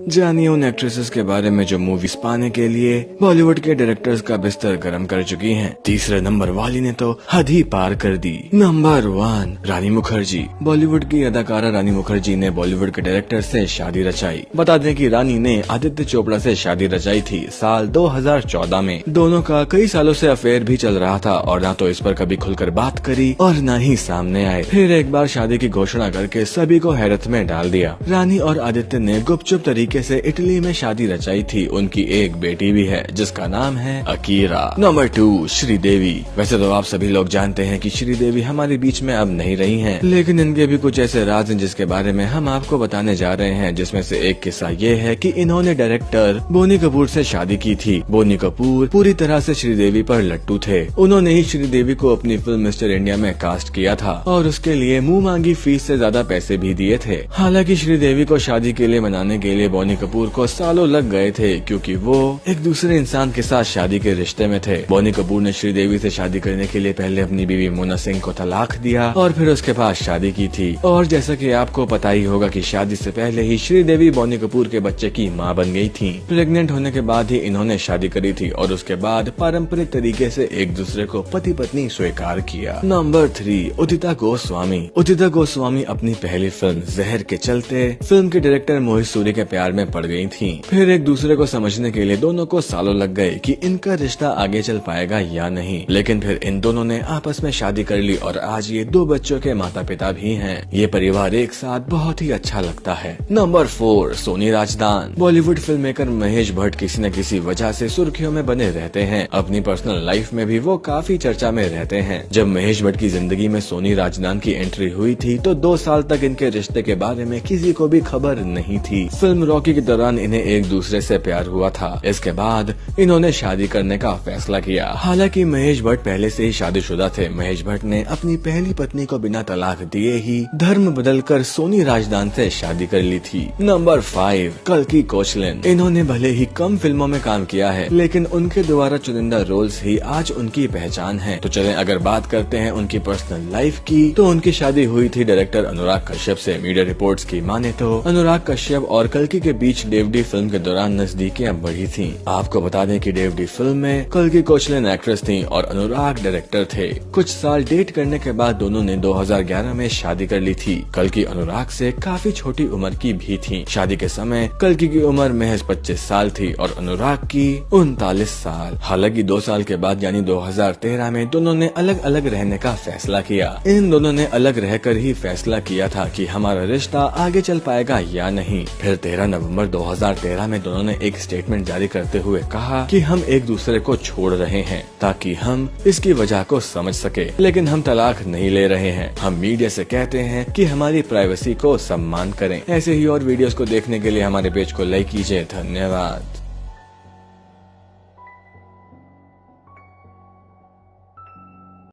जानिए उन एक्ट्रेसेस के बारे में जो मूवीज पाने के लिए बॉलीवुड के डायरेक्टर्स का बिस्तर गर्म कर चुकी हैं। तीसरे नंबर वाली ने तो हद ही पार कर दी। नंबर 1 रानी मुखर्जी। बॉलीवुड की अदाकारा रानी मुखर्जी ने बॉलीवुड के डायरेक्टर से शादी रचाई। बता दें कि रानी ने आदित्य चोपड़ा से शादी रचाई थी साल 2014 में। दोनों का कई सालों से अफेयर भी चल रहा था और न तो इस पर कभी खुलकर बात करी और न ही सामने आए। फिर एक बार शादी की घोषणा करके सभी को हैरत में डाल दिया। रानी और आदित्य ने गुपचुप तरीके से इटली में शादी रचाई थी। उनकी एक बेटी भी है जिसका नाम है अकीरा। नंबर 2 श्रीदेवी। वैसे तो आप सभी लोग जानते हैं कि श्रीदेवी हमारे बीच में अब नहीं रही हैं, लेकिन इनके भी कुछ ऐसे राज हैं जिसके बारे में हम आपको बताने जा रहे हैं। जिसमें से एक किस्सा ये है कि इन्होंने डायरेक्टर बोनी कपूर से शादी की थी। बोनी कपूर पूरी तरह से श्रीदेवी पर लट्टू थे। उन्होंने ही श्रीदेवी को अपनी फिल्म मिस्टर इंडिया में कास्ट किया था और उसके लिए मुंह मांगी फीस से ज्यादा पैसे भी दिए थे। हालांकि श्रीदेवी को शादी के लिए मनाने के लिए बोनी कपूर को सालों लग गए थे, क्योंकि वो एक दूसरे इंसान के साथ शादी के रिश्ते में थे। बोनी कपूर ने श्रीदेवी से शादी करने के लिए पहले अपनी बीवी मोना सिंह को तलाक दिया और फिर उसके बाद शादी की थी। और जैसा कि आपको पता ही होगा कि शादी से पहले ही श्रीदेवी बोनी कपूर के बच्चे की मां बन गई थी। प्रेग्नेंट होने के बाद ही इन्होंने शादी करी थी और उसके बाद पारंपरिक तरीके से एक दूसरे को पति पत्नी स्वीकार किया। नंबर 3 उदिता गोस्वामी। उदिता गोस्वामी अपनी पहली फिल्म जहर के चलते फिल्म के डायरेक्टर मोहित सूरी के प्यार में पड़ गई थी। फिर एक दूसरे को समझने के लिए दोनों को सालों लग गए कि इनका रिश्ता आगे चल पाएगा या नहीं, लेकिन फिर इन दोनों ने आपस में शादी कर ली और आज ये 2 बच्चों के माता पिता भी हैं। ये परिवार एक साथ बहुत ही अच्छा लगता है। Number 4 Soni Razdan. Bollywood film maker Mahesh Bhatt किसी न किसी वजह से सुर्खियों में बने रहते हैं। अपनी पर्सनल लाइफ में भी वो काफी चर्चा में रहते हैं। जब महेश भट्ट की जिंदगी में सोनी राजदान की एंट्री हुई थी तो 2 साल तक इनके रिश्ते के बारे में किसी को भी खबर नहीं थी। फिल्म रॉकी के दौरान इन्हें एक दूसरे से प्यार हुआ था। इसके बाद इन्होंने शादी करने का फैसला किया। हालांकि महेश भट्ट पहले से ही शादीशुदा थे। महेश भट्ट ने अपनी पहली पत्नी को बिना तलाक दिए ही धर्म बदलकर सोनी राजदान से शादी कर ली थी। नंबर 5 कल्की कोचलिन। इन्होंने भले ही कम फिल्मों में काम किया है, लेकिन उनके द्वारा चुनिंदा रोल्स ही आज उनकी पहचान है। तो चलें अगर बात करते हैं उनकी पर्सनल लाइफ की, तो उनकी शादी हुई थी डायरेक्टर अनुराग कश्यप से। मीडिया रिपोर्ट्स की माने तो अनुराग कश्यप और कल्की के बीच डेवडी फिल्म के दौरान नजदीकियां बढ़ी थी। आपको बता दें कि डेवडी फिल्म में कल्की कोचलिन एक्ट्रेस थी और अनुराग डायरेक्टर थे। कुछ साल डेट करने के बाद दोनों ने 2011 में शादी कर ली थी। कल्की अनुराग से काफी छोटी उम्र की भी थी। शादी के समय कल्की की उम्र महज 25 साल थी और अनुराग की 39 साल। हालांकि 2 साल के बाद यानी 2013 में दोनों ने अलग अलग रहने का फैसला किया। इन दोनों ने अलग रहकर ही फैसला किया था कि हमारा रिश्ता आगे चल पाएगा या नहीं। फिर 13 नवंबर 2013 में दोनों ने एक स्टेटमेंट जारी करते हुए कहा कि हम एक दूसरे को छोड़ रहे हैं ताकि हम इसकी वजह को समझ सके, लेकिन हम तलाक नहीं ले रहे हैं। हम मीडिया से कहते हैं कि हमारी प्राइवेसी को सम्मान करें। ऐसे ही और वीडियोस को देखने के लिए हमारे पेज को लाइक कीजिए। धन्यवाद।